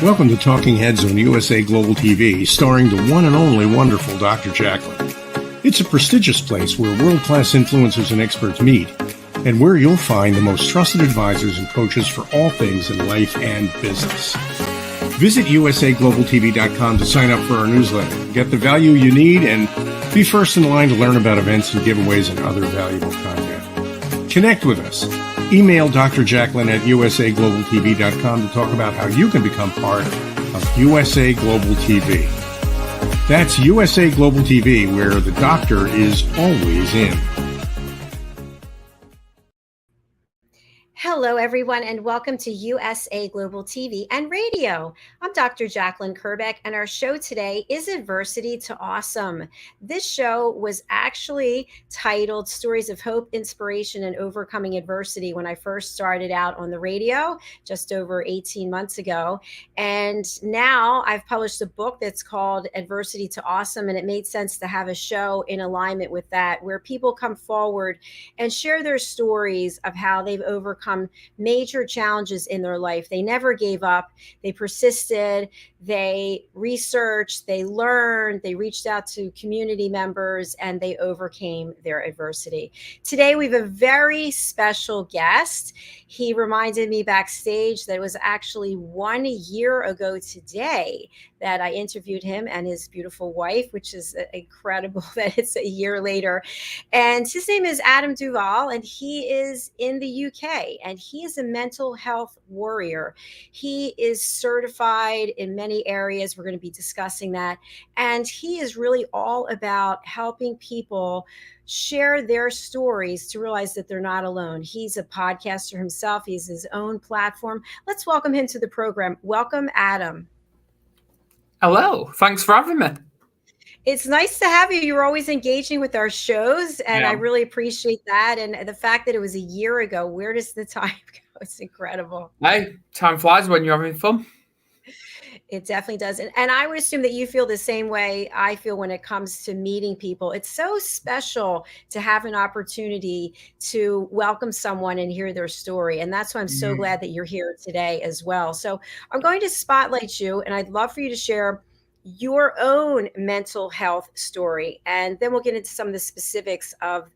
Welcome to Talking Heads on USA Global TV, starring the one and only wonderful Dr. JACALYN. It's a prestigious place where world-class influencers and experts meet, and where you'll find the most trusted advisors and coaches for all things in life and business. Visit usaglobaltv.com to sign up for our newsletter, get the value you need, and be first in line to learn about events and giveaways and other valuable content. Connect with us. Email Dr. JACALYN at usaglobaltv.com to talk about how you can become part of USA Global TV. That's USA Global TV, where the doctor is always in. Hello, everyone, and welcome to USA Global TV and Radio. I'm Dr. JACALYN KERBECK, and our show today is Adversity to Awesome. This show was actually titled Stories of Hope, Inspiration, and Overcoming Adversity when I first started out on the radio just over 18 months ago. And now I've published a book that's called Adversity to Awesome, and it made sense to have a show in alignment with that, where people come forward and share their stories of how they've overcome major challenges in their life. They never gave up. They persisted. They researched. They learned. They reached out to community members, and they overcame their adversity. Today, we have a very special guest. He reminded me backstage that it was actually 1 year ago today that I interviewed him and his beautiful wife, which is incredible that it's a year later. And his name is Adam Duval, and he is in the UK, and he is a mental health warrior. He is certified in many areas. We're going to be discussing that. And he is really all about helping people share their stories to realize that they're not alone. He's a podcaster himself. He has his own platform. Let's welcome him to the program. Welcome, Adam. Hello. Thanks for having me. It's nice to have you. You're always engaging with our shows, and I really appreciate that. And the fact that it was a year ago, where does the time go? It's incredible. Hey, time flies when you're having fun. It definitely does. And I would assume that you feel the same way I feel when it comes to meeting people. It's so special to have an opportunity to welcome someone and hear their story. And that's why I'm so glad that you're here today as well. So I'm going to spotlight you, and I'd love for you to share your own mental health story. And then we'll get into some of the specifics of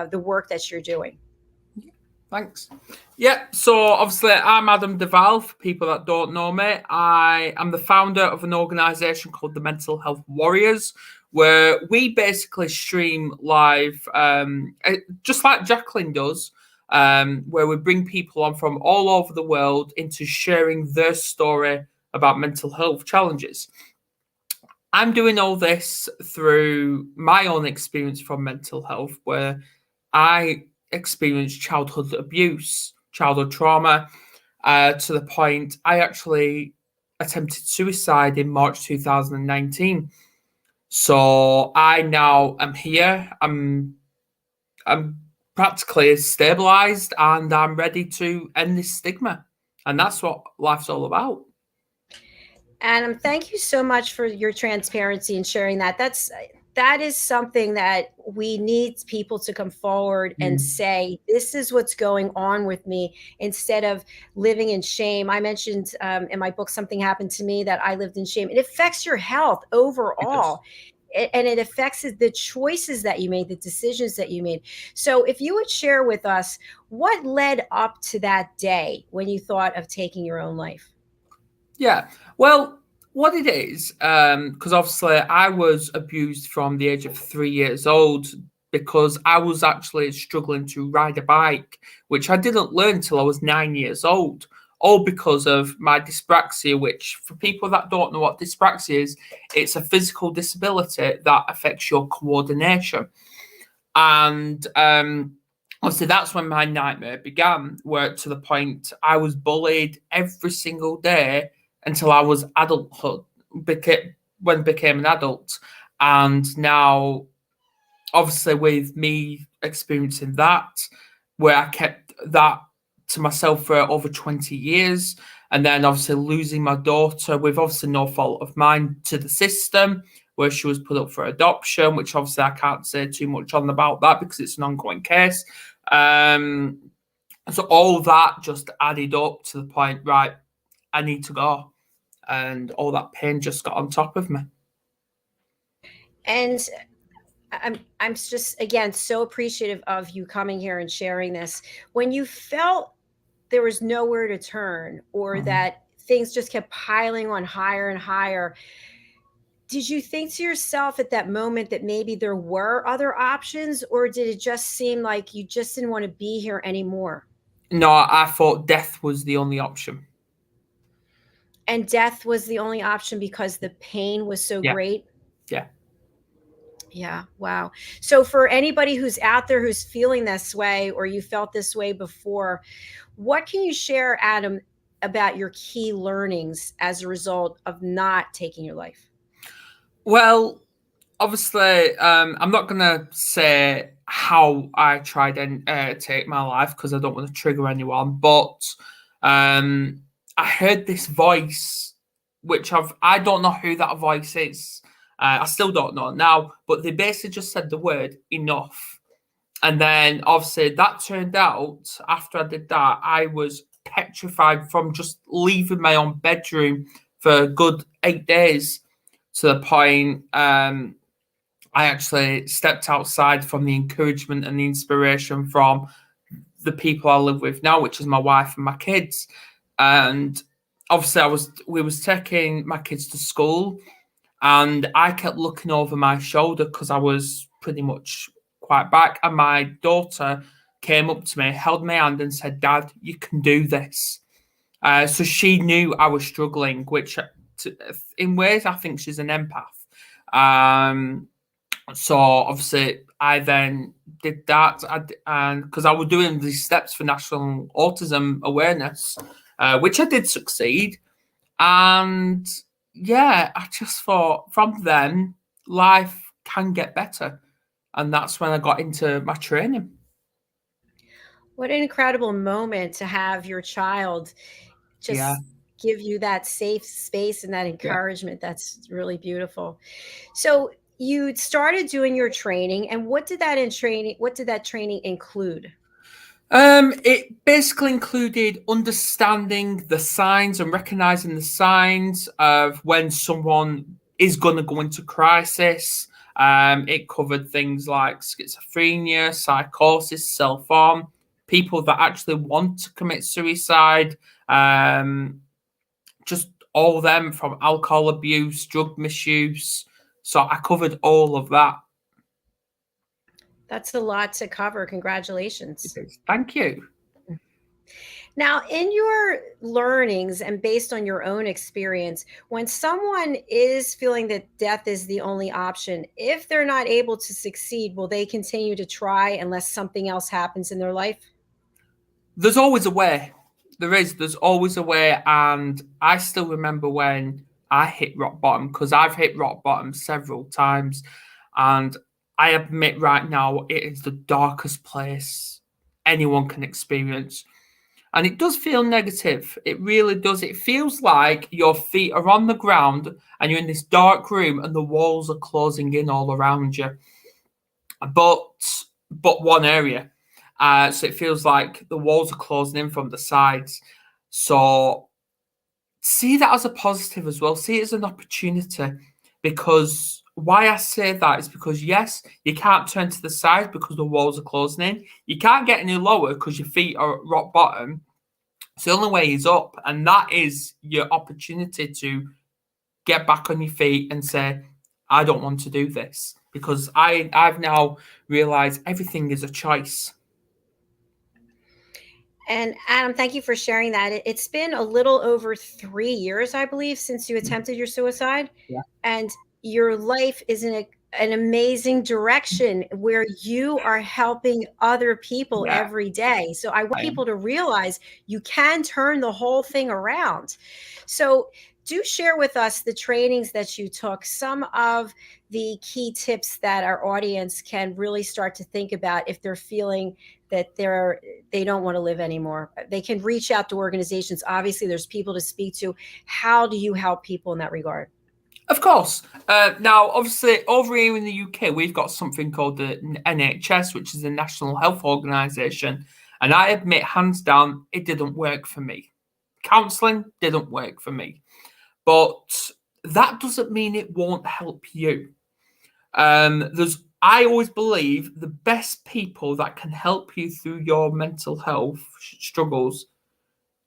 the work that you're doing. Thanks. Yeah, so obviously I'm Adam Duval, for people that don't know me. I am the founder of an organisation called the Mental Health Warriors, where we basically stream live, just like JACALYN does, where we bring people on from all over the world into sharing their story about mental health challenges. I'm doing all this through my own experience from mental health, where I experienced childhood abuse, childhood trauma, to the point I actually attempted suicide in March 2019. So I now am here. I'm practically stabilized, and I'm ready to end this stigma. And that's what life's all about. Adam, thank you so much for your transparency and sharing that. That is something that we need people to come forward and say, this is what's going on with me, instead of living in shame. I mentioned in my book, Something Happened to Me, that I lived in shame. It affects your health overall. And it affects the choices that you made, the decisions that you made. So if you would share with us what led up to that day when you thought of taking your own life. Yeah, well, what it is, because obviously I was abused from the age of 3 years old, because I was actually struggling to ride a bike, which I didn't learn until I was 9 years old, all because of my dyspraxia, which, for people that don't know what dyspraxia is, it's a physical disability that affects your coordination. And obviously that's when my nightmare began, where to the point I was bullied every single day until I was adulthood, when I became an adult. And now, obviously, with me experiencing that, where I kept that to myself for over 20 years, and then obviously losing my daughter with obviously no fault of mine to the system, where she was put up for adoption, which obviously I can't say too much on about that because it's an ongoing case. So all that just added up to the point, right, I need to go. and all that pain just got on top of me. And I'm just, again, so appreciative of you coming here and sharing this. When you felt there was nowhere to turn, or that things just kept piling on higher and higher, did you think to yourself at that moment that maybe there were other options, or did it just seem like you just didn't want to be here anymore? No, I thought death was the only option. And death was the only option because the pain was so great? Yeah. Yeah. Wow. So for anybody who's out there who's feeling this way, or you felt this way before, what can you share, Adam, about your key learnings as a result of not taking your life? Well, obviously, I'm not going to say how I tried and take my life, because I don't want to trigger anyone. But I heard this voice, which I don't know who that voice is. I still don't know now, but they basically just said the word enough. And then obviously that turned out, after I did that, I was petrified from just leaving my own bedroom for a good 8 days, to the point I actually stepped outside from the encouragement and the inspiration from the people I live with now, which is my wife and my kids. And obviously we was taking my kids to school, and I kept looking over my shoulder because I was pretty much quite back. And my daughter came up to me, held my hand and said, "Dad, you can do this." So she knew I was struggling, which in ways I think she's an empath. So obviously I then did that, and because I was doing these steps for National Autism Awareness, which I did succeed. And yeah, I just thought from then life can get better. And that's when I got into my training. What an incredible moment to have your child just give you that safe space and that encouragement. That's really beautiful. So you started doing your training, and what did that training include? It basically included understanding the signs and recognizing the signs of when someone is going to go into crisis. It covered things like schizophrenia, psychosis, self-harm, people that actually want to commit suicide, just all of them, from alcohol abuse, drug misuse. So I covered all of that. That's a lot to cover. Congratulations. Thank you. Now, in your learnings and based on your own experience, when someone is feeling that death is the only option, if they're not able to succeed, will they continue to try unless something else happens in their life? There's always a way. There's always a way. And I still remember when I hit rock bottom, because I've hit rock bottom several times. And I admit right now, it is the darkest place anyone can experience. And it does feel negative. It really does. It feels like your feet are on the ground and you're in this dark room and the walls are closing in all around you. But one area. So it feels like the walls are closing in from the sides. So see that as a positive as well. See it as an opportunity, because why I say that is because, yes, you can't turn to the side because the walls are closing in. You can't get any lower because your feet are at rock bottom. So the only way is up, and that is your opportunity to get back on your feet and say, I don't want to do this, because I've now realized everything is a choice. And Adam, thank you for sharing that. It's been a little over 3 years, I believe, since you attempted your suicide. Yeah. And your life is in an amazing direction where you are helping other people every day. So I want people to realize you can turn the whole thing around. So do share with us the trainings that you took, some of the key tips that our audience can really start to think about if they're feeling that they don't want to live anymore. They can reach out to organizations. Obviously, there's people to speak to. How do you help people in that regard? Of course. Now, obviously, over here in the UK, we've got something called the NHS, which is the National Health Organisation. And I admit, hands down, it didn't work for me. Counselling didn't work for me. but that doesn't mean it won't help you. I always believe the best people that can help you through your mental health struggles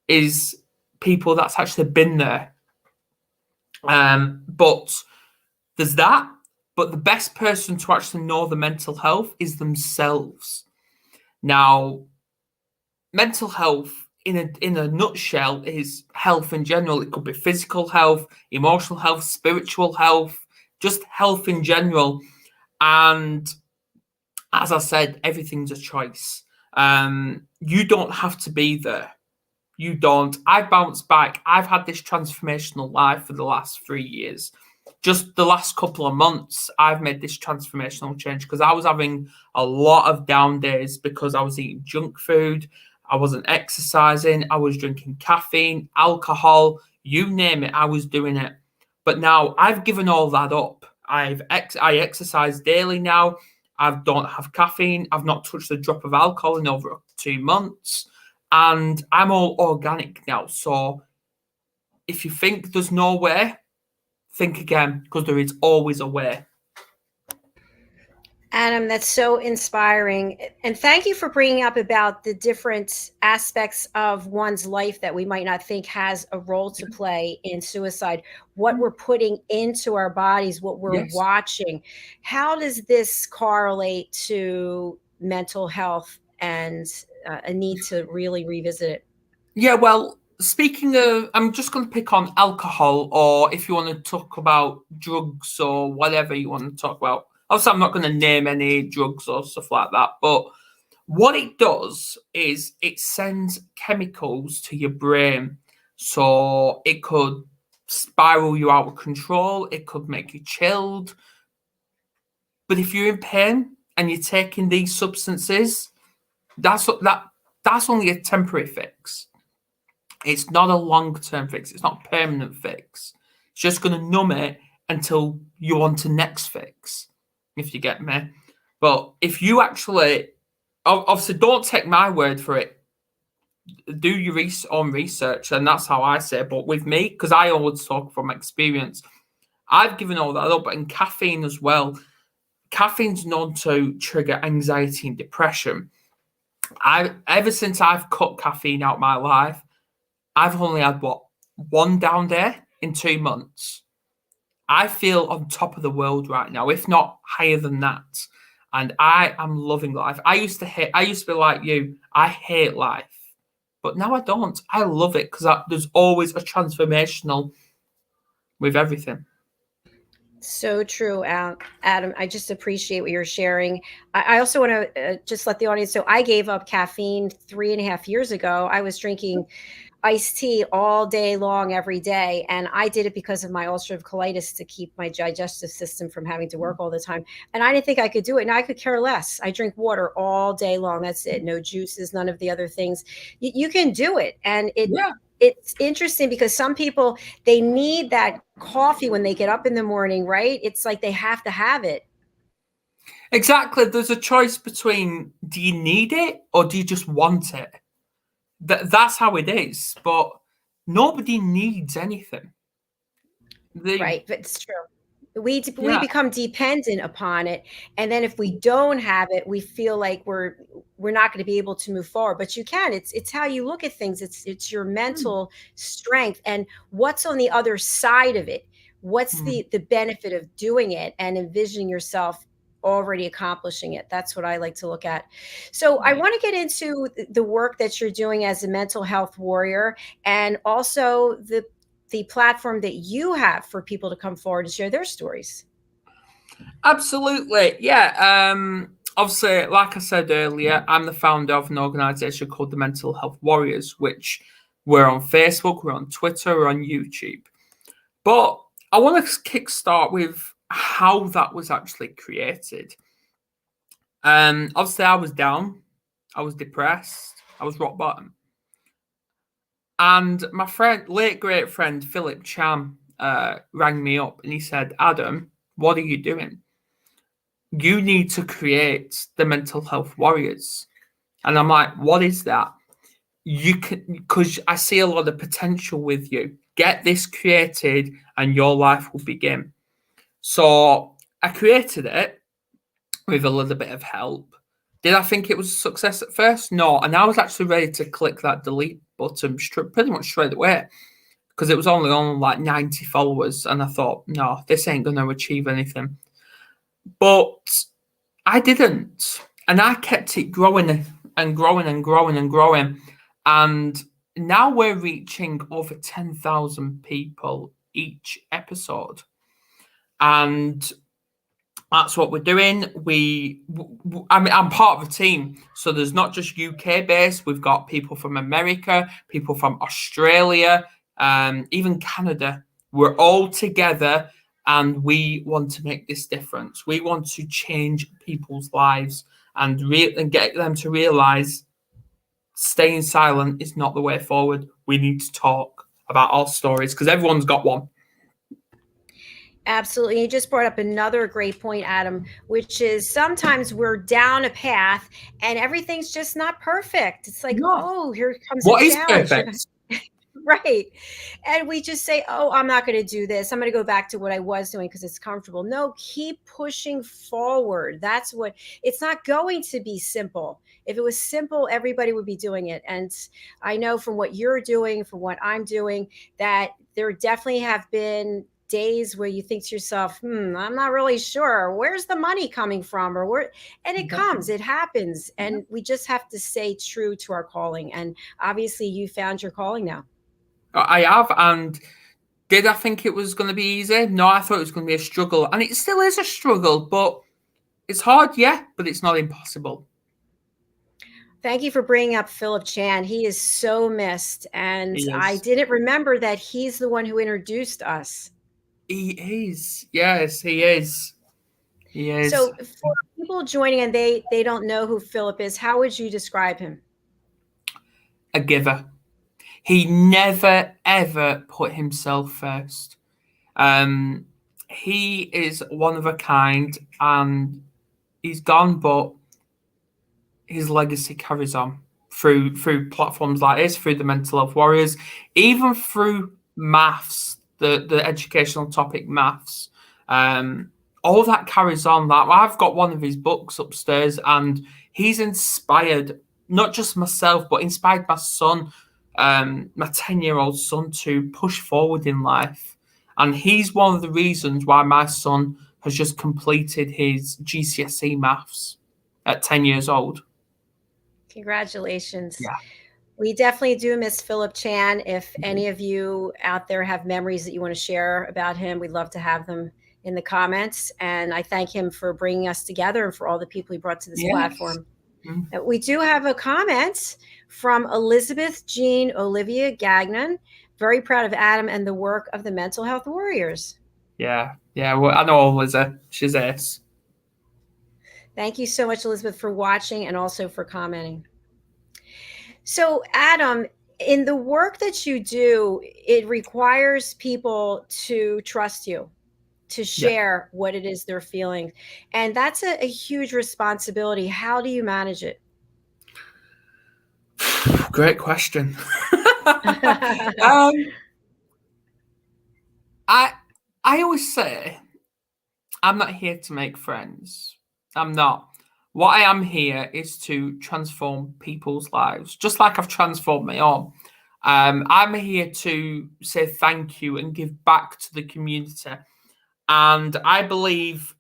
is people that's actually been there. But there's that. But the best person to actually know the mental health is themselves. Now, mental health in a nutshell is health in general. It could be physical health, emotional health, spiritual health, just health in general. And as I said, everything's a choice. You don't have to be there. You don't. I've bounced back. I've had this transformational life for the last 3 years. Just the last couple of months, I've made this transformational change because I was having a lot of down days because I was eating junk food. I wasn't exercising. I was drinking caffeine, alcohol, you name it. I was doing it. But now I've given all that up. I exercise daily now. I don't have caffeine. I've not touched a drop of alcohol in over 2 months. And I'm all organic now. So if you think there's no way, think again, because there is always a way. Adam, that's so inspiring. And thank you for bringing up about the different aspects of one's life that we might not think has a role to play in suicide, what we're putting into our bodies, what we're watching. How does this correlate to mental health and a need to really revisit it? Yeah, well, speaking of, I'm just going to pick on alcohol, or if you want to talk about drugs or whatever you want to talk about. Obviously, I'm not going to name any drugs or stuff like that, but what it does is it sends chemicals to your brain. So it could spiral you out of control. It could make you chilled. But if you're in pain and you're taking these substances, that's only a temporary fix. It's not a long-term fix. It's not a permanent fix. It's just going to numb it until you want a next fix, if you get me. But if you actually, obviously, don't take my word for it. Do your own research, and that's how I say it. But with me, because I always talk from experience, I've given all that up. But in caffeine as well, caffeine's known to trigger anxiety and depression. Ever since I've cut caffeine out of my life, I've only had, one down day in 2 months. I feel on top of the world right now, if not higher than that. And I am loving life. I used to be like you. I hate life. But now I don't. I love it because there's always a transformational with everything. So true, Adam. I just appreciate what you're sharing. I also want to just let the audience know I gave up caffeine 3.5 years ago. I was drinking iced tea all day long, every day. And I did it because of my ulcerative colitis to keep my digestive system from having to work all the time. And I didn't think I could do it. And I could care less. I drink water all day long. That's it. No juices, none of the other things. You can do it. And it's interesting because some people, they need that coffee when they get up in the morning, right? It's like they have to have it. Exactly. There's a choice between, do you need it or do you just want it? That's how it is. But nobody needs anything. Right. But it's true. We become dependent upon it. And then if we don't have it, we feel like we're not going to be able to move forward. But you can. It's how you look at things. It's your mental strength and what's on the other side of it. What's the benefit of doing it and envisioning yourself already accomplishing it. That's what I like to look at. So I want to get into the work that you're doing as a mental health warrior and also the platform that you have for people to come forward and share their stories. Absolutely. Yeah. Obviously, like I said earlier, I'm the founder of an organization called the Mental Health Warriors, which we're on Facebook, we're on Twitter, we're on YouTube. But I want to kickstart with how that was actually created. Obviously, I was down, I was depressed, I was rock bottom. And my late great friend, Philip Cham, rang me up and he said, Adam, what are you doing? You need to create the Mental Health Warriors. And I'm like, what is that? You can, because I see a lot of potential with you. get this created and your life will begin. So I created it with a little bit of help. Did I think it was a success at first? No. And I was actually ready to click that delete button pretty much straight away, because it was only on like 90 followers. And I thought, no, this ain't going to achieve anything. But I didn't. And I kept it growing and growing and growing and growing. And now we're reaching over 10,000 people each episode. And that's what we're doing. I'm part of a team. So there's not just UK based. We've got people from America, people from Australia, even Canada. We're all together and we want to make this difference. We want to change people's lives and get them to realize staying silent is not the way forward. We need to talk about our stories because everyone's got one. Absolutely. You just brought up another great point, Adam, which is sometimes we're down a path and everything's just not perfect. It's like, oh, here comes what a challenge. Perfect? Right. And we just say, oh, I'm not going to do this. I'm going to go back to what I was doing because it's comfortable. No, keep pushing forward. That's what it's not going to be simple. If it was simple, everybody would be doing it. And I know from what you're doing, from what I'm doing, that there definitely have been days where you think to yourself, I'm not really sure where's the money coming from or where, and it comes, it happens. And we just have to stay true to our calling. And obviously you found your calling now. I have. And did I think it was going to be easy? No, I thought it was going to be a struggle. And it still is a struggle, but it's hard, yeah, but it's not impossible. Thank you for bringing up Philip Chan. He is so missed. And I didn't remember that he's the one who introduced us. He is. Yes, he is. He is. So for people joining and they don't know who Philip is, how would you describe him? A giver. He never, ever put himself first. He is one of a kind and he's gone, but his legacy carries on through platforms like this, through the Mental Health Warriors, even through maths, the educational topic maths. All that carries on. That I've got one of his books upstairs and he's inspired not just myself, but inspired my son, my 10-year-old son, to push forward in life. And he's one of the reasons why my son has just completed his GCSE maths at 10 years old. Congratulations. Yeah. We definitely do miss Philip Chan. If any of you out there have memories that you want to share about him, we'd love to have them in the comments. And I thank him for bringing us together and for all the people he brought to this platform. Mm-hmm. We do have a comment from Elizabeth Jean Olivia Gagnon. Very proud of Adam and the work of the Mental Health Warriors. Yeah. Well, I know Liza. She's ace. Thank you so much, Elizabeth, for watching and also for commenting. So, Adam, in the work that you do, it requires people to trust you, to share what it is they're feeling. And that's a huge responsibility. How do you manage it? Great question. I always say, I'm not here to make friends. I'm not. What I am here is to transform people's lives, just like I've transformed my own. I'm here to say thank you and give back to the community. And I believe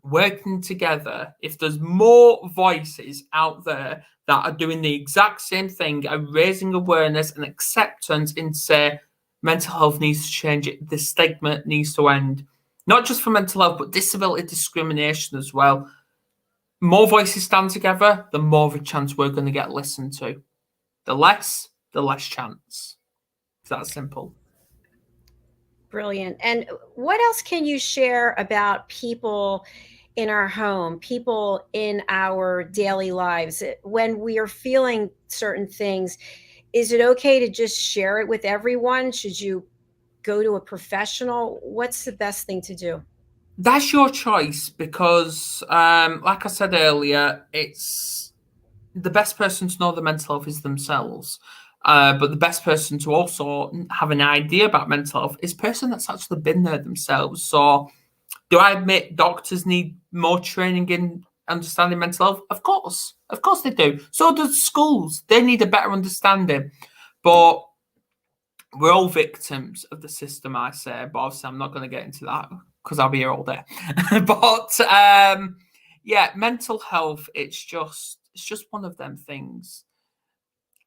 working together, if there's more voices out there that are doing the exact same thing and raising awareness and acceptance and say mental health needs to change, the stigma needs to end, not just for mental health, but disability discrimination as well. More voices stand together, the more of a chance we're going to get listened to. The less chance. It's that simple. Brilliant. And what else can you share about people in our home, people in our daily lives? When we are feeling certain things, is it okay to just share it with everyone? Should you go to a professional? What's the best thing to do? That's your choice because, like I said earlier, it's the best person to know the mental health is themselves. But the best person to also have an idea about mental health is a person that's actually been there themselves. So do I admit doctors need more training in understanding mental health? Of course they do. So do schools. They need a better understanding. But we're all victims of the system, I say. But obviously, I'm not going to get into that because I'll be here all day. But yeah, mental health. It's just one of them things.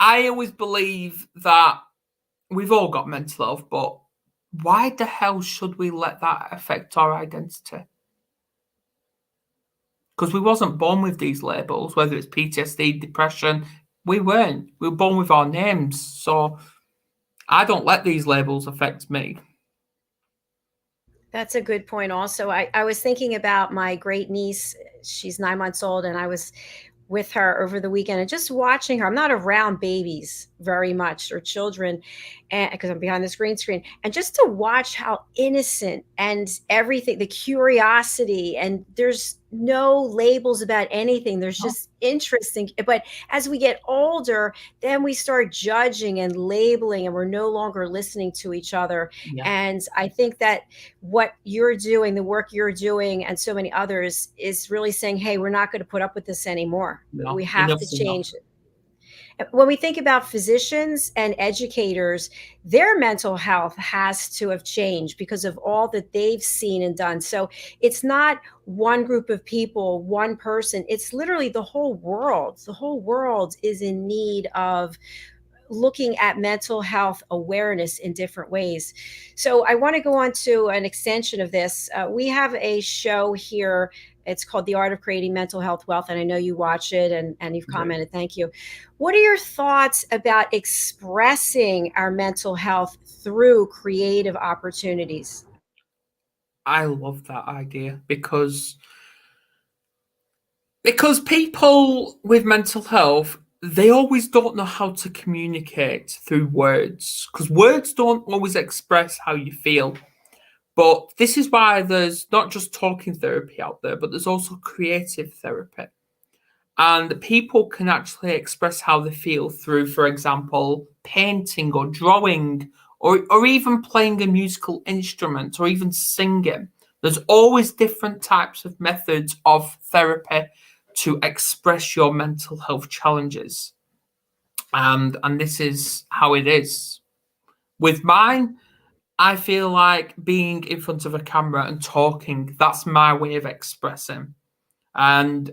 I always believe that we've all got mental health, but why the hell should we let that affect our identity? Because we wasn't born with these labels, whether it's PTSD, depression. We weren't. We were born with our names. So I don't let these labels affect me. That's a good point. Also, I was thinking about my great niece. She's 9 months old, and I was with her over the weekend and just watching her. I'm not around babies very much or children, and because I'm behind this green screen, and just to watch how innocent and everything, the curiosity, and there's no labels about anything. There's just interesting. But as we get older, then we start judging and labeling, and we're no longer listening to each other. Yeah. And I think that what you're doing, the work you're doing, and so many others is really saying, hey, we're not going to put up with this anymore. No, We have to enough's enough. change it. When we think about physicians and educators, their mental health has to have changed because of all that they've seen and done. So it's not one group of people, one person. It's literally the whole world. The whole world is in need of looking at mental health awareness in different ways. So I want to go on to an extension of this. We have a show here. It's called The Art of Creating Mental Health Wealth. And I know you watch it and you've commented. Thank you. What are your thoughts about expressing our mental health through creative opportunities? I love that idea because people with mental health, they always don't know how to communicate through words because words don't always express how you feel. But this is why there's not just talking therapy out there, but there's also creative therapy. And people can actually express how they feel through, for example, painting or drawing or even playing a musical instrument or even singing. There's always different types of methods of therapy to express your mental health challenges. And this is how it is. With mine, I feel like being in front of a camera and talking, that's my way of expressing. And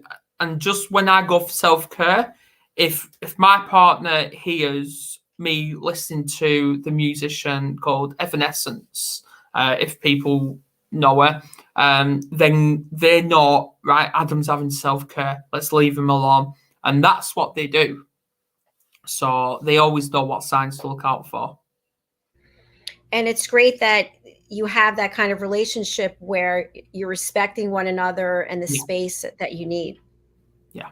just when I go for self-care, if my partner hears me listening to the musician called Evanescence, if people know her, then they know, right, Adam's having self-care, let's leave him alone. And that's what they do. So they always know what signs to look out for. And it's great that you have that kind of relationship where you're respecting one another and the space that you need. Yeah.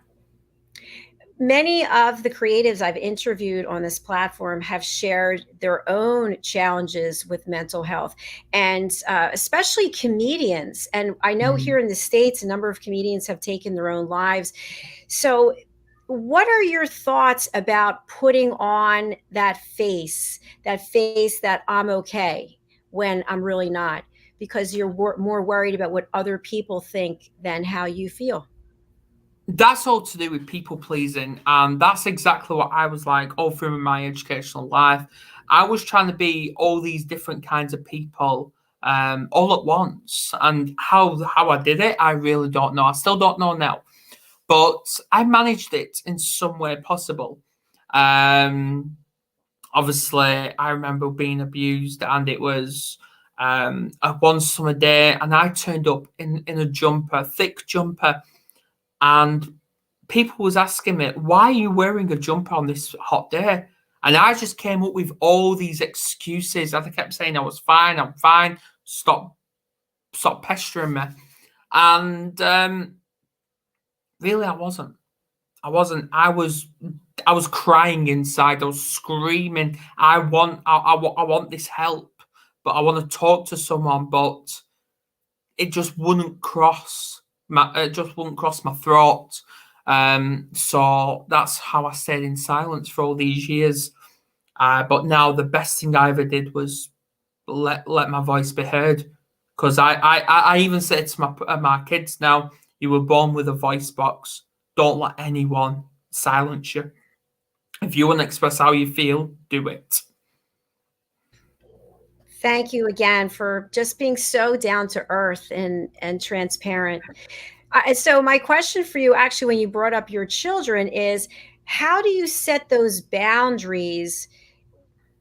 Many of the creatives I've interviewed on this platform have shared their own challenges with mental health, and especially comedians. And I know here in the States, a number of comedians have taken their own lives. So what are your thoughts about putting on that face that I'm okay when I'm really not, because you're more worried about what other people think than how you feel? That's all to do with people pleasing. And that's exactly what I was like all through my educational life. I was trying to be all these different kinds of people all at once. And how I did it, I really don't know. I still don't know now. But I managed it in some way possible. Obviously, I remember being abused, and it was one summer day, and I turned up in a jumper, thick jumper, and people was asking me, why are you wearing a jumper on this hot day? And I just came up with all these excuses. And I kept saying I was fine, I'm fine, stop pestering me. And really, I wasn't. I was crying inside. I was screaming. I want this help, but I want to talk to someone. But it just wouldn't cross my throat. So that's how I stayed in silence for all these years. But now the best thing I ever did was let my voice be heard. Because I even said to my kids now, you were born with a voice box. Don't let anyone silence you. If you want to express how you feel, do it. Thank you again for just being so down to earth and transparent. So my question for you, actually, when you brought up your children, is how do you set those boundaries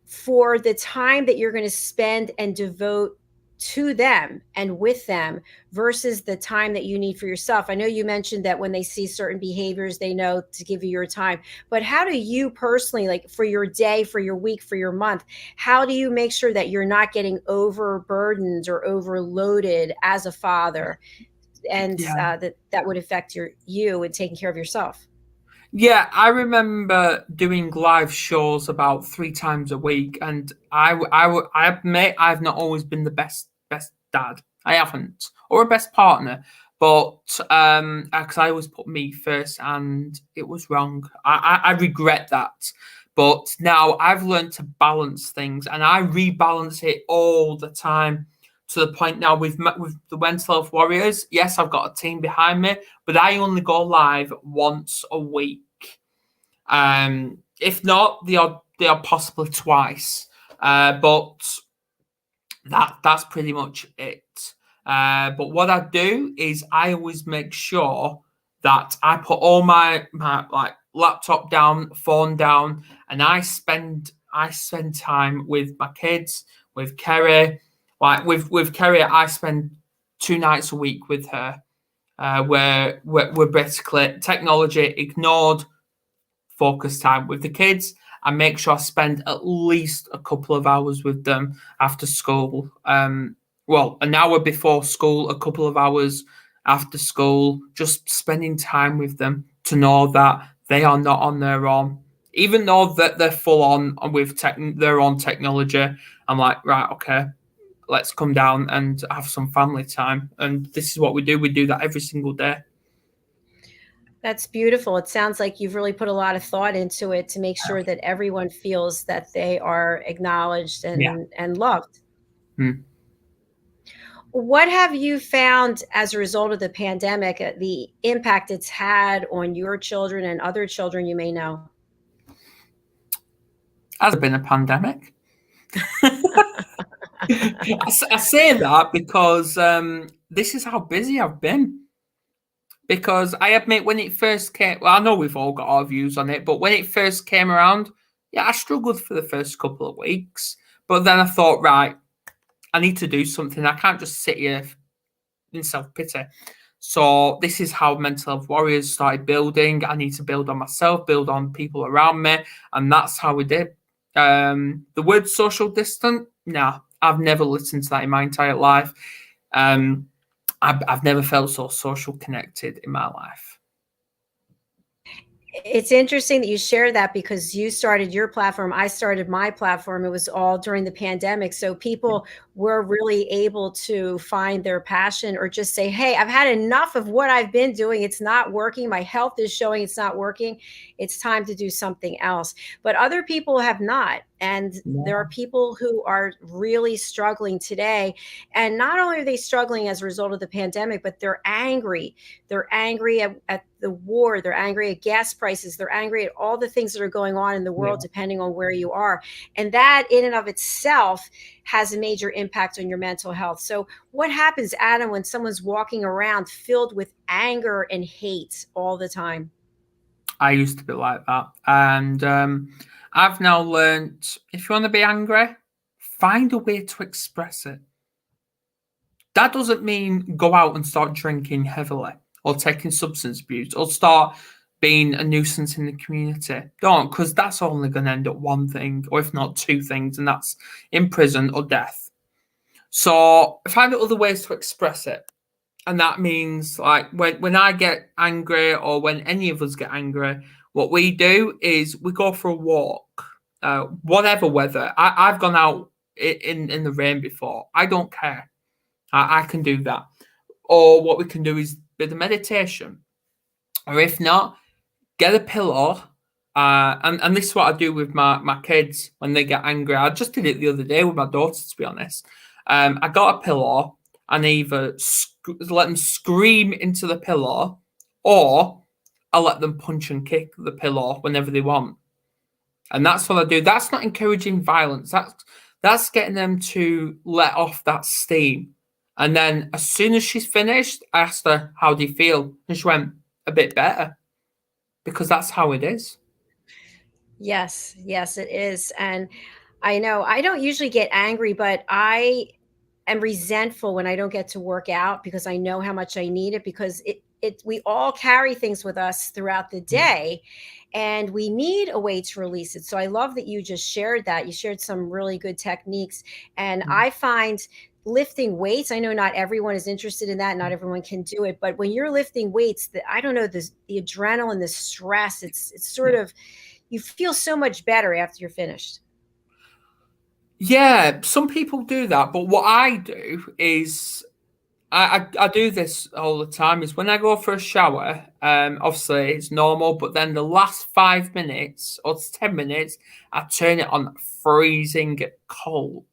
for the time that you're going to spend and devote to them and with them versus the time that you need for yourself? I know you mentioned that when they see certain behaviors, they know to give you your time, but how do you personally, like for your day, for your week, for your month, how do you make sure that you're not getting overburdened or overloaded as a father, and that would affect you and taking care of yourself? Yeah, I remember doing live shows about 3 times a week, and I admit I've not always been the best dad. I haven't, or a best partner, but because I always put me first, and it was wrong. I regret that, but now I've learned to balance things, and I rebalance it all the time. To the point now with the Mental Health Warriors, yes, I've got a team behind me, but I only go live once a week. If not, they are possibly twice. But that's pretty much it. But what I do is I always make sure that I put all my like laptop down, phone down, and I spend time with my kids, with Kerry. Like with Kerry, I spend 2 nights a week with her, where we're basically technology ignored, focus time with the kids, and make sure I spend at least a couple of hours with them after school. Well, an hour before school, a couple of hours after school, just spending time with them to know that they are not on their own. Even though that they're full on with their own technology, I'm like, right, okay, let's come down and have some family time. And this is what we do. We do that every single day. That's beautiful. It sounds like you've really put a lot of thought into it to make sure that everyone feels that they are acknowledged Yeah. and loved. Hmm. What have you found as a result of the pandemic, the impact it's had on your children and other children you may know? Has there been a pandemic? I say that because this is how busy I've been. Because I admit, when it first came, well, I know we've all got our views on it, but when it first came around, yeah, I struggled for the first couple of weeks. But then I thought, right, I need to do something. I can't just sit here in self-pity. So this is how Mental Health Warriors started building. I need to build on myself, build on people around me, and that's how we did. The word social distant, nah, I've never listened to that in my entire life. I've never felt so social connected in my life. It's interesting that you share that, because you started your platform. I started my platform. It was all during the pandemic. So people were really able to find their passion, or just say, hey, I've had enough of what I've been doing. It's not working. My health is showing it's not working. It's time to do something else. But other people have not. And there are people who are really struggling today. And not only are they struggling as a result of the pandemic, but they're angry. They're angry at the war. They're angry at gas prices. They're angry at all the things that are going on in the world, depending on where you are. And that in and of itself has a major impact on your mental health. So what happens, Adam, when someone's walking around filled with anger and hate all the time? I used to be like that. And I've now learned, if you want to be angry, find a way to express it. That doesn't mean go out and start drinking heavily, or taking substance abuse, or start being a nuisance in the community. Don't, because that's only going to end up one thing, or if not two things, and that's in prison or death. So find other ways to express it. And that means, like, when I get angry, or when any of us get angry, what we do is we go for a walk, whatever weather. I've gone out in the rain before. I don't care. I can do that. Or what we can do is a bit of meditation. Or if not, get a pillow And this is what I do with my kids when they get angry. I just did it the other day with my daughter, to be honest. I got a pillow and either let them scream into the pillow, or I let them punch and kick the pillow whenever they want. And that's what I do. That's not encouraging violence. That's getting them to let off that steam. And then as soon as she's finished, I asked her, how do you feel? And she went, a bit better. Because that's how it is. Yes, yes, it is. And I know I don't usually get angry, but I am resentful when I don't get to work out because I know how much I need it, because we all carry things with us throughout the day and we need a way to release it. So I love that you just shared that. You shared some really good techniques. And I find lifting weights, I know not everyone is interested in that, not everyone can do it, but when you're lifting weights, I don't know, the adrenaline, the stress, it's sort of, you feel so much better after you're finished. Yeah, some people do that, but what I do is I do this all the time. Is when I go for a shower, obviously it's normal, but then the last 5 minutes or 10 minutes, I turn it on freezing cold.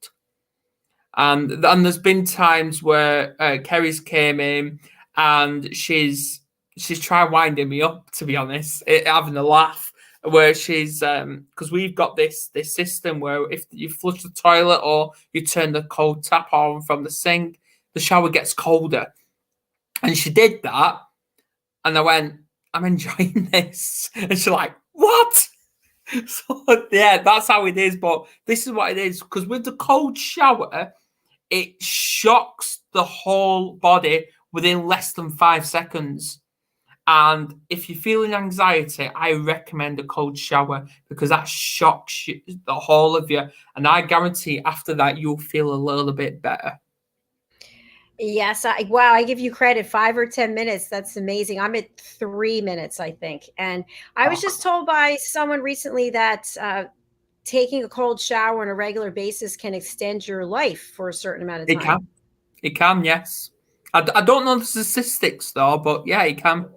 And there's been times where Kerry's came in and she's tried winding me up, to be honest, having a laugh. Where she's because we've got this system where if you flush the toilet or you turn the cold tap on from the sink, the shower gets colder. And she did that, and I went, I'm enjoying this. And she's like, what? So yeah, that's how it is. But this is what it is, because with the cold shower, it shocks the whole body within less than 5 seconds. And if you're feeling anxiety, I recommend a cold shower, because that shocks the whole of you. And I guarantee after that, you'll feel a little bit better. Yes. Wow. I give you credit. 5 or 10 minutes. That's amazing. I'm at 3 minutes, I think. And I was just told by someone recently that taking a cold shower on a regular basis can extend your life for a certain amount of time. It can, yes. I don't know the statistics though, but yeah, it can.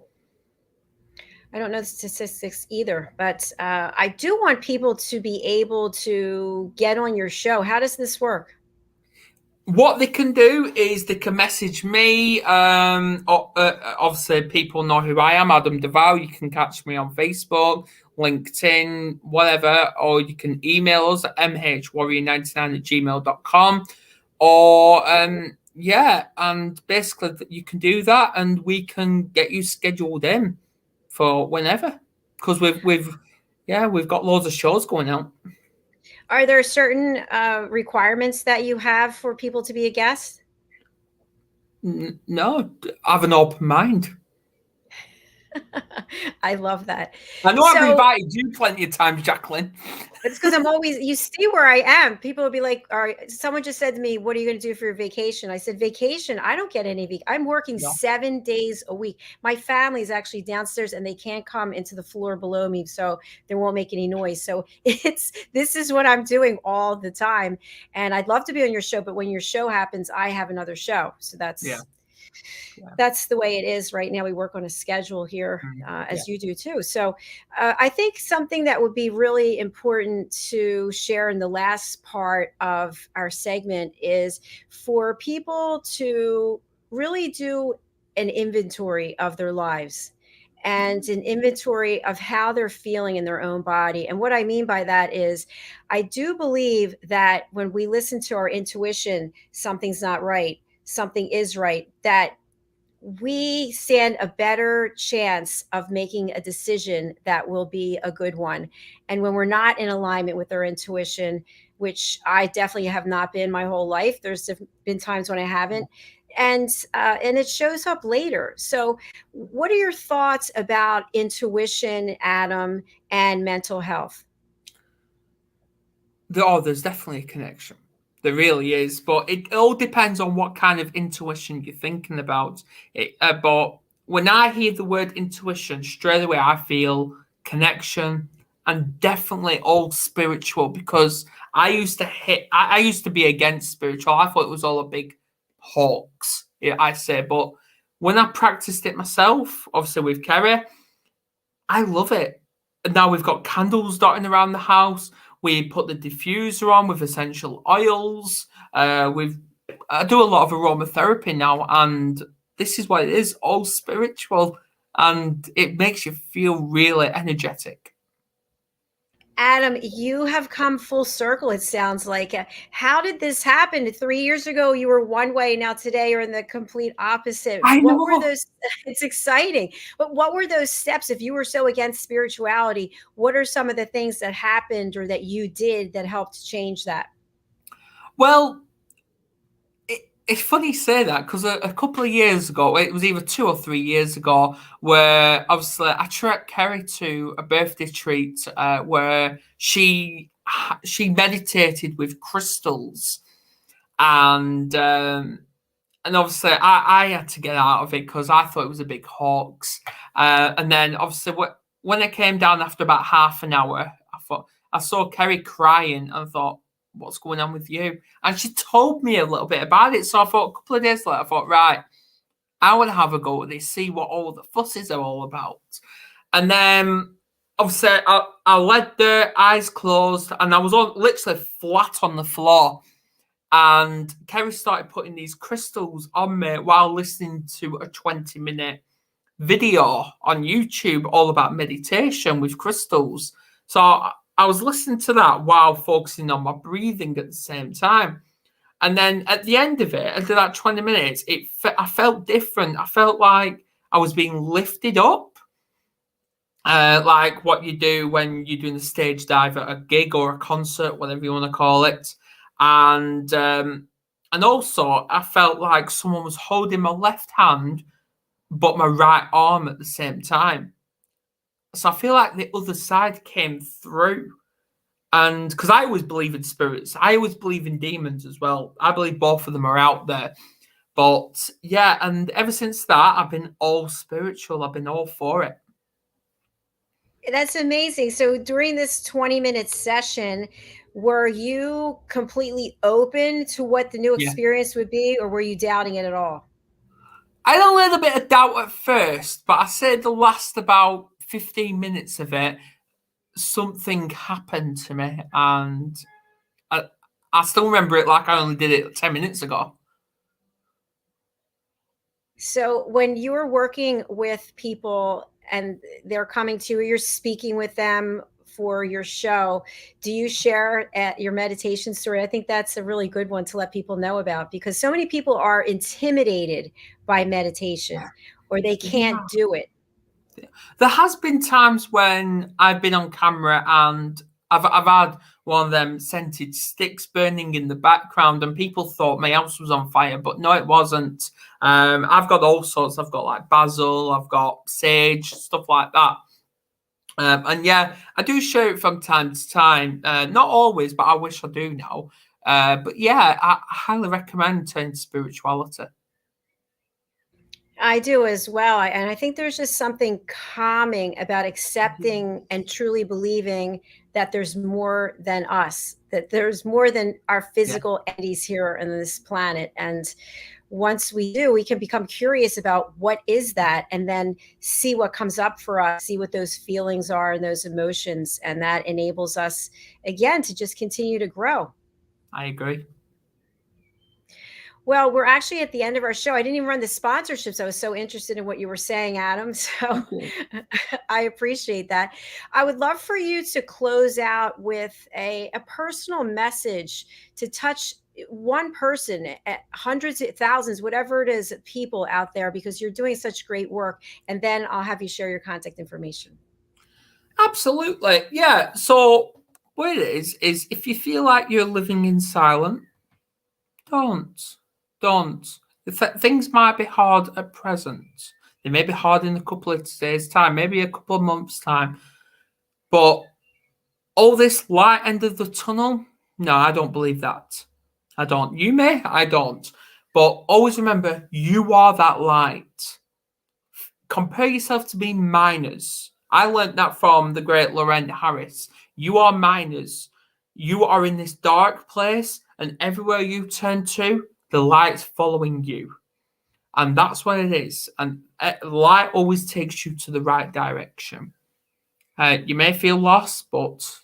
I don't know the statistics either, but I do want people to be able to get on your show. How does this work? What they can do is they can message me. Obviously, people know who I am, Adam Duval. You can catch me on Facebook, LinkedIn, whatever, or you can email us at mhwarrior99@gmail.com. Or, yeah, and basically you can do that and we can get you scheduled in for whenever. Because we've got loads of shows going out. Are there certain requirements that you have for people to be a guest? No, have an open mind. I love that. I know I've invited you plenty of times, JACALYN. It's because I'm always, you see where I am. People will be like, all right, someone just said to me, what are you going to do for your vacation? I said, vacation? I don't get any. I'm working 7 days a week. My family is actually downstairs and they can't come into the floor below me, so they won't make any noise. So this is what I'm doing all the time. And I'd love to be on your show, but when your show happens, I have another show. So that's the way it is right now. We work on a schedule here, as you do too. So I think something that would be really important to share in the last part of our segment is for people to really do an inventory of their lives and an inventory of how they're feeling in their own body. And what I mean by that is, I do believe that when we listen to our intuition, something's not right, something is right, that we stand a better chance of making a decision that will be a good one. And when we're not in alignment with our intuition, which I definitely have not been my whole life, there's been times when I haven't, and it shows up later. So what are your thoughts about intuition, Adam, and mental health? There's definitely a connection. There really is, but it all depends on what kind of intuition you're thinking about. But when I hear the word intuition, straight away I feel connection and definitely all spiritual, because I used to be against spiritual. I thought it was all a big hoax, I say. But when I practiced it myself, obviously with Kerry, I love it. now we've got candles dotting around the house. We put the diffuser on with essential oils. I do a lot of aromatherapy now, and this is what it is, all spiritual, and it makes you feel really energetic. Adam, you have come full circle, it sounds like. How did this happen? 3 years ago, you were one way. Now today, you're in the complete opposite. I What were know. those? It's exciting. But what were those steps? If you were so against spirituality, what are some of the things that happened or that you did that helped change that? Well, it's funny you say that, because a couple of years ago, it was either 2 or 3 years ago, where obviously I trekked Kerry to a birthday treat where she meditated with crystals, and obviously I had to get out of it because I thought it was a big hoax. And then obviously when I came down after about half an hour, I saw Kerry crying, and I thought, what's going on with you? And she told me a little bit about it. So I thought, a couple of days later, I thought, right, I want to have a go at this, see what all the fusses are all about. And then obviously I led there, eyes closed, and I was literally flat on the floor. And Kerry started putting these crystals on me while listening to a 20-minute video on YouTube all about meditation with crystals. So I was listening to that while focusing on my breathing at the same time. And then at the end of it, after that 20 minutes, I felt different. I felt like I was being lifted up, like what you do when you're doing a stage dive at a gig or a concert, whatever you want to call it. And also, I felt like someone was holding my left hand, but my right arm at the same time. So I feel like the other side came through. And because I always believe in spirits, I always believe in demons as well. I believe both of them are out there. But yeah, and ever since that, I've been all spiritual. I've been all for it. That's amazing. So during this 20-minute session, were you completely open to what the new Yeah. experience would be, or were you doubting it at all? I had a little bit of doubt at first, but I said the last about 15 minutes of it, something happened to me, and I still remember it like I only did it 10 minutes ago. So when you are working with people and they're coming to you, you're speaking with them for your show, do you share your meditation story? I think that's a really good one to let people know about, because so many people are intimidated by meditation or they can't do it. There has been times when I've been on camera and I've had one of them scented sticks burning in the background, and people thought my house was on fire, but no, it wasn't. I've got all sorts. I've got like basil, I've got sage, stuff like that. And yeah, I do share it from time to time. Not always, but I wish I do now. But yeah, I highly recommend turning to spirituality. I do as well. And I think there's just something calming about accepting and truly believing that there's more than us, that there's more than our physical entities here on this planet. And once we do, we can become curious about what is that, and then see what comes up for us, see what those feelings are and those emotions. And that enables us, again, to just continue to grow. I agree. Well, we're actually at the end of our show. I didn't even run the sponsorships. I was so interested in what you were saying, Adam. So I appreciate that. I would love for you to close out with a personal message to touch one person, hundreds of thousands, whatever it is, people out there, because you're doing such great work. And then I'll have you share your contact information. Absolutely. Yeah. So what it is if you feel like you're living in silence, don't. Things might be hard at present. They may be hard in a couple of days' time, maybe a couple of months' time. But all this light end of the tunnel, no, I don't believe that. I don't. You may, I don't. But always remember, you are that light. Compare yourself to being minors. I learned that from the great Lorraine Harris. You are minors. You are in this dark place, and everywhere you turn to, the light's following you. And that's what it is. And light always takes you to the right direction. You may feel lost, but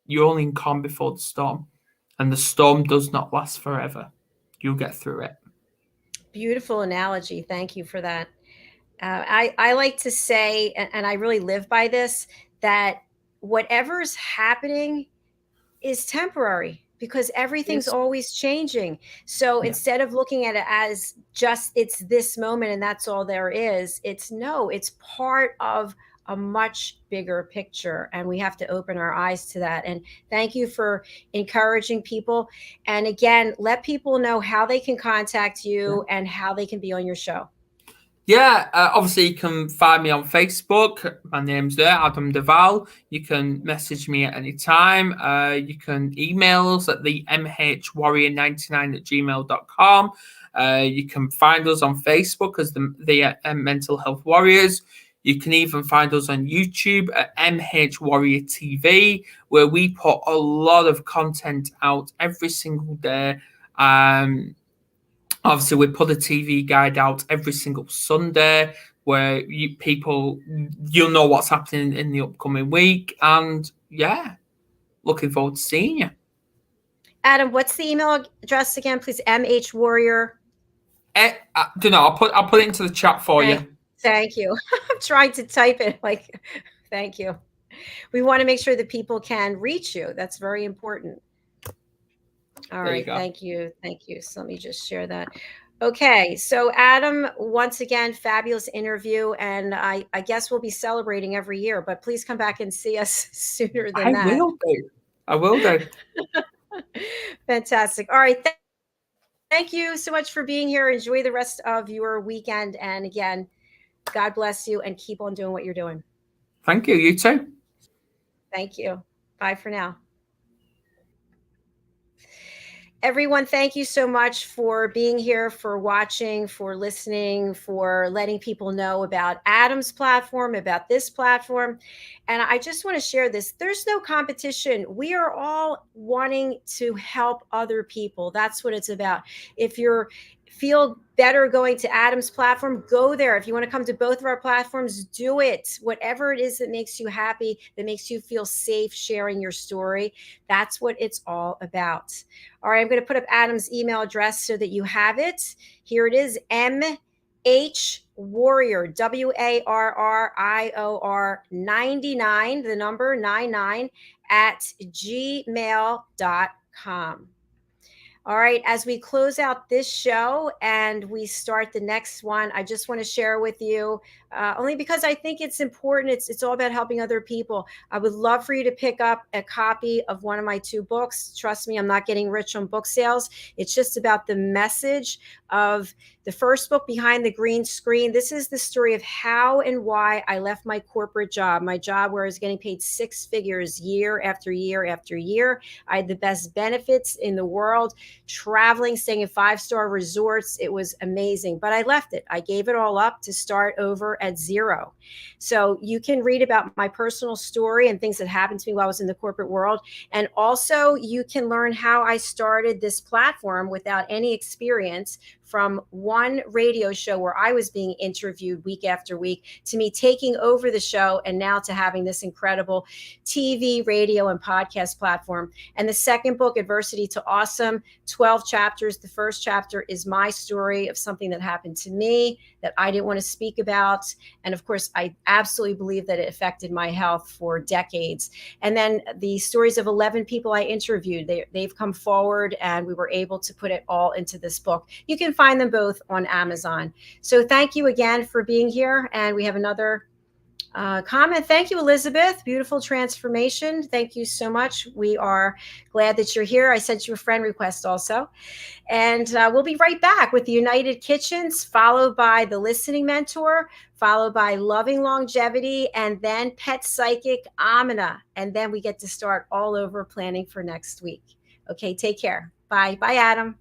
you're only in calm before the storm. And the storm does not last forever. You'll get through it. Beautiful analogy. Thank you for that. I like to say, and I really live by this, that whatever's happening is temporary because everything's Yes. always changing. So Yeah. instead of looking at it as just it's this moment and that's all there is, it's part of a much bigger picture, and we have to open our eyes to that. And thank you for encouraging people. And again, let people know how they can contact you and how they can be on your show. Yeah, obviously you can find me on Facebook. My name's there, Adam Duval. You can message me at any time. You can email us at the mhwarrior99@gmail.com. You can find us on Facebook as the Mental Health Warriors. You can even find us on YouTube at MH Warrior TV, where we put a lot of content out every single day. Obviously, we put a TV guide out every single Sunday where you'll know what's happening in the upcoming week. And yeah, looking forward to seeing you. Adam, what's the email address again, please? MH Warrior. I don't know. I'll put it into the chat for you. Thank you. I'm trying to type it. Thank you. We want to make sure that people can reach you. That's very important. All right. Thank you. Thank you. So let me just share that. Okay. So Adam, once again, fabulous interview. And I guess we'll be celebrating every year, but please come back and see us sooner than that. I will do. Fantastic. All right. Thank you so much for being here. Enjoy the rest of your weekend. And again, God bless you and keep on doing what you're doing. Thank you. You too. Thank you. Bye for now. Everyone, thank you so much for being here, for watching, for listening, for letting people know about Adam's platform, about this platform. And I just want to share this. There's no competition. We are all wanting to help other people. That's what it's about. If you feel better going to Adam's platform, go there. If you want to come to both of our platforms, do it. Whatever it is that makes you happy, that makes you feel safe sharing your story, that's what it's all about. All right, I'm going to put up Adam's email address so that you have it. Here it is, MHWarrior, WARRIOR 99, the number 99 @gmail.com. All right, as we close out this show and we start the next one, I just want to share with you, only because I think it's important. It's all about helping other people. I would love for you to pick up a copy of one of my 2 books. Trust me, I'm not getting rich on book sales. It's just about the message of the first book, Behind the Green Screen. This is the story of how and why I left my corporate job, my job where I was getting paid 6 figures year after year after year. I had the best benefits in the world, traveling, staying in 5-star resorts. It was amazing, but I left it. I gave it all up to start over at zero. So you can read about my personal story and things that happened to me while I was in the corporate world. And also you can learn how I started this platform without any experience, from one radio show where I was being interviewed week after week to me taking over the show, and now to having this incredible TV, radio, and podcast platform. And the second book, Adversity to Awesome, 12 chapters. The first chapter is my story of something that happened to me that I didn't want to speak about. And of course, I absolutely believe that it affected my health for decades. And then the stories of 11 people I interviewed, they've come forward and we were able to put it all into this book. You can find them both on Amazon. So thank you again for being here. And we have another comment. Thank you, Elizabeth. Beautiful transformation. Thank you so much. We are glad that you're here. I sent you a friend request also. And we'll be right back with the United Kitchens, followed by the Listening Mentor, followed by Loving Longevity, and then Pet Psychic Amina. And then we get to start all over planning for next week. Okay, take care. Bye. Bye, Adam.